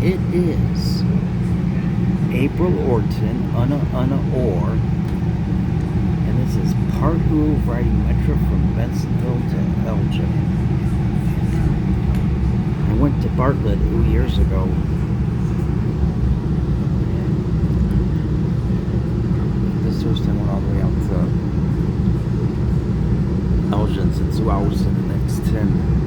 It is April Orton, Orr, and this is part move riding METRA from Bensenville to Elgin. I went to Bartlett 2 years ago. This first time I went all the way out to Elgin, so 2 hours to the next 10.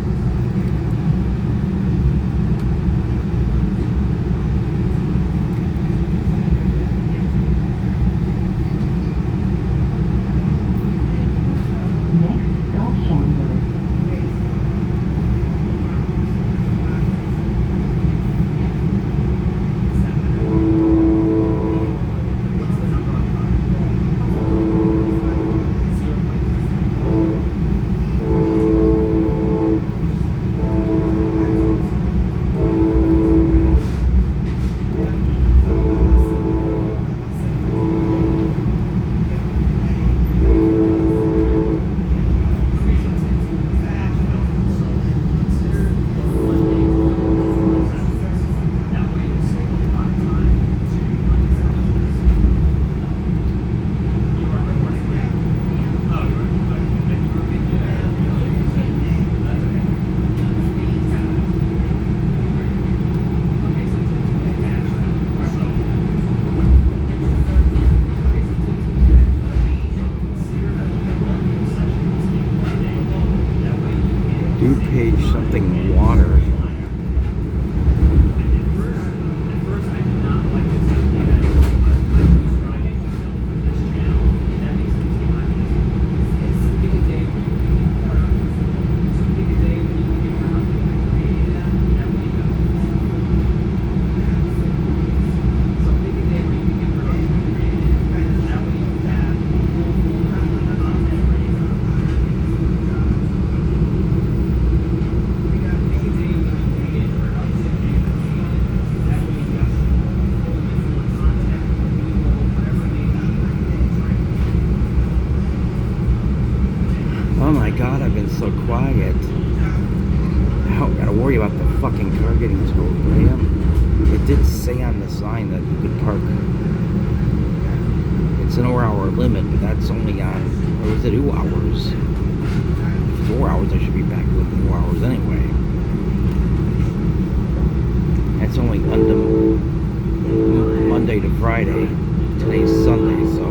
Page something water. Oh my god, I've been so quiet. I don't gotta worry about the fucking car getting towed, Graham. It did say on the sign that you could park. It's an 4-hour limit, but that's only on, or is it 2 hours? 4 hours, I should be back within 4 hours anyway. That's only Monday to Friday. Today's Sunday, so.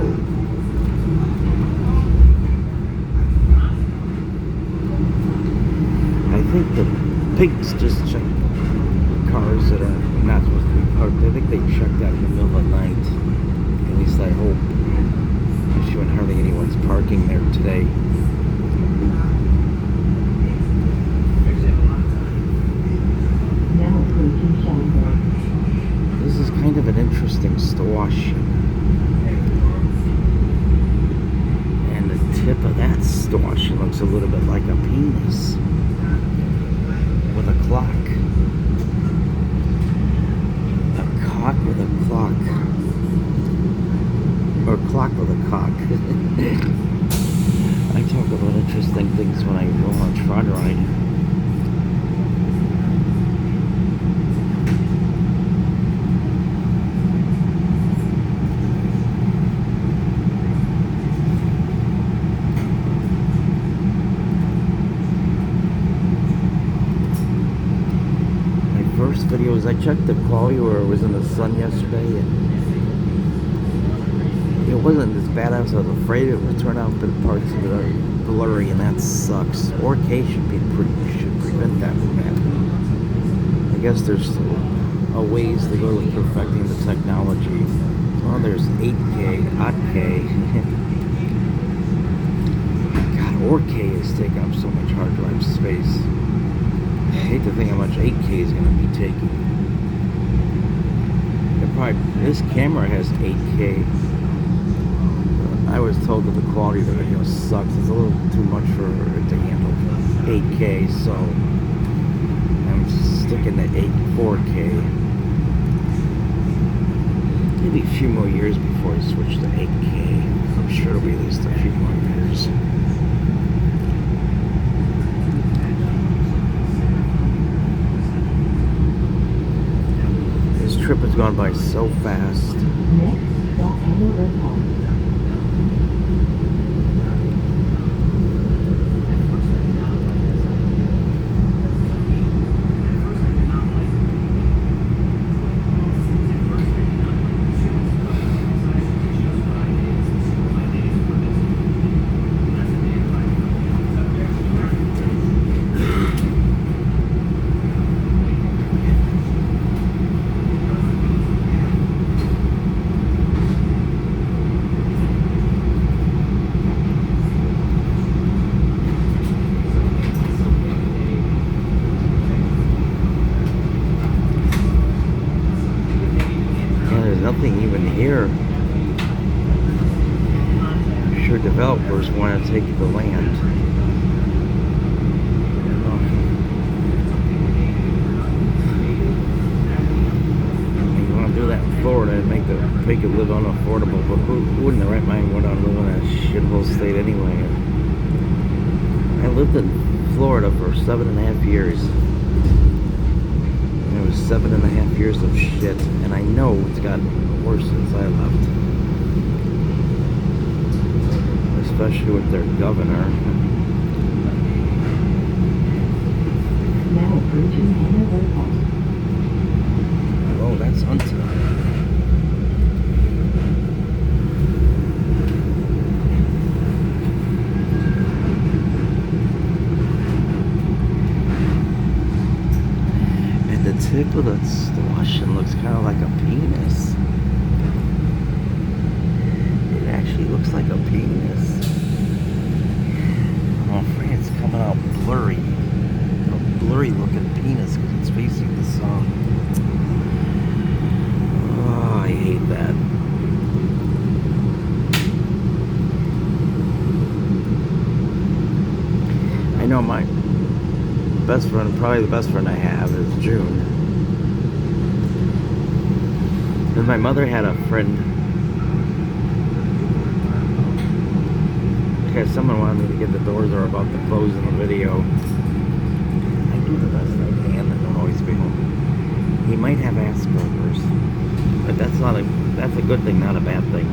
I think the pigs just check cars that are not supposed to be parked. I think they check that in the middle of the night. At least I hope. I'm sure hardly anyone's parking there today. This is kind of an interesting stosh. And the tip of that stosh looks a little bit like a penis. With a clock. A cock with a clock. Or clock with a cock. I talk about interesting things when I go on Tron ride. Videos, I checked the quality where it was in the sun yesterday, and it wasn't as bad as I was afraid it would turn out, but parts of it are blurry, and that sucks. 4K should prevent that from happening. I guess there's a ways to go with perfecting the technology. Well, there's 8K, 8K. God, 4K is taking up so much hard drive space. I hate to think how much 8K is going to be taking. This camera has 8K. I was told that the quality of the video sucks. It's a little too much for it to handle 8K, so I'm sticking to 4K. Maybe a few more years before I switch to 8K. I'm sure it'll be at least a few more years. trip has gone by so fast. Next stop, Hanover Park. Nothing even here. I'm sure developers want to take the land. You want to do that in Florida and make it live unaffordable, but who in their right mind would want to live in a shithole state anyway? I lived in Florida for 7.5 years. It was 7.5 years of shit, and I know it's gotten worse since I left. Especially with their governor. Now approaching Hanover Park. Oh, that's Hunter. The tip of the Washington looks kind of like a penis. It actually looks like a penis. Oh, it's coming out blurry. A blurry looking penis because it's facing the sun. Oh, I hate that. I know my best friend, probably the best friend I have, is Joon. And my mother had a friend. Okay, someone wanted me to get the doors are about to close in the video. I do the best I can and don't always be home. He might have Asperger's, but that's a good thing, not a bad thing.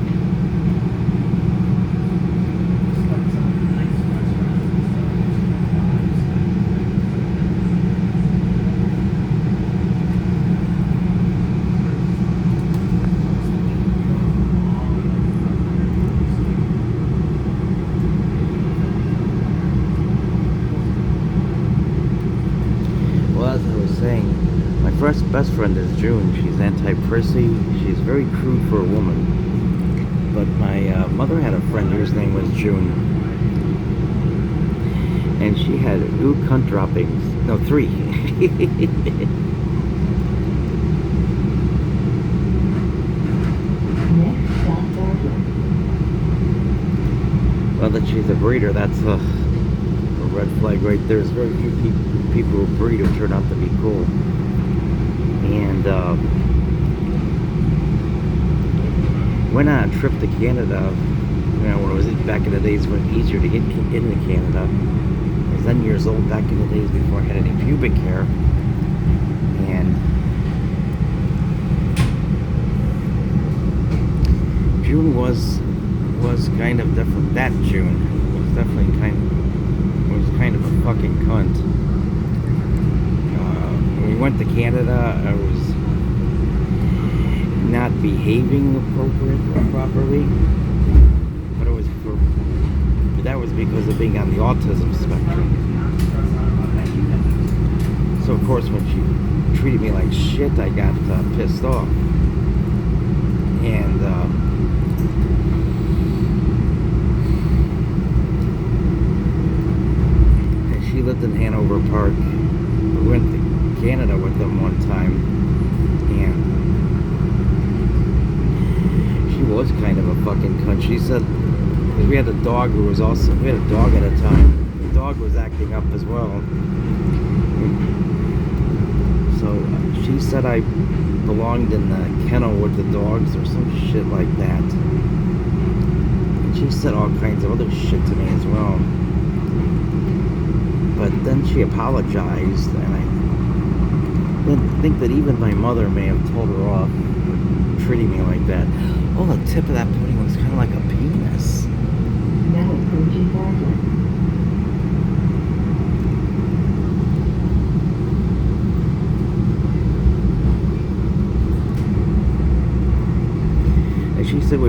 Best friend is Joon. She's anti-prissy. She's very crude for a woman. But my mother had a friend whose name was Joon. And she had 2 cunt droppings. No, 3. Well, that she's a breeder, that's a red flag right there. There's very few people who breed who turn out to be cool. And went on a trip to Canada. You know, when it was back in the days when it was easier to get into Canada. I was 10 years old back in the days before I had any pubic hair. And Joon was kind of different. That Joon was definitely kind of a fucking cunt. When we went to Canada, I was not behaving properly, but that was because of being on the autism spectrum. So of course, when she treated me like shit, I got pissed off, and she lived in Hanover Park. We went to Canada with them one time, and she was kind of a fucking cunt. She said, we had a dog who was also, we had a dog at a time. The dog was acting up as well. So she said I belonged in the kennel with the dogs or some shit like that. And she said all kinds of other shit to me as well. But then she apologized, and think that even my mother may have told her off for treating me like that. Oh, the tip of that pudding looks kind of like a penis. Now approaching Walnut. And she said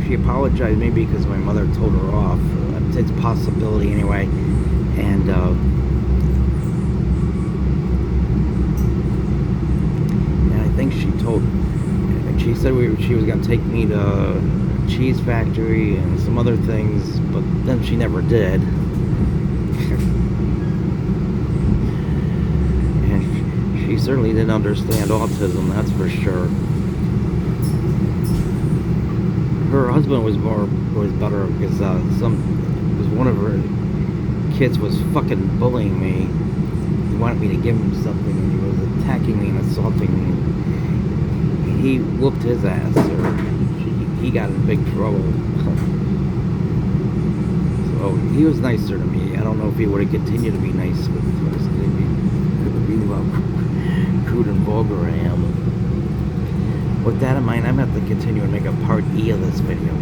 she apologized maybe because my mother told her off. It's a possibility anyway. And I think she said she was going to take me to a cheese factory and some other things, but then she never did. And she certainly didn't understand autism, that's for sure. Her husband was better because one of her kids was fucking bullying me. He wanted me to give him something, and he was attacking me and assaulting me. He whooped his ass, or he got in big trouble. So he was nicer to me. I don't know if he would have continued to be nice with us. Maybe how crude and vulgar I am. With that in mind, I'm going to have to continue and make a part E of this video.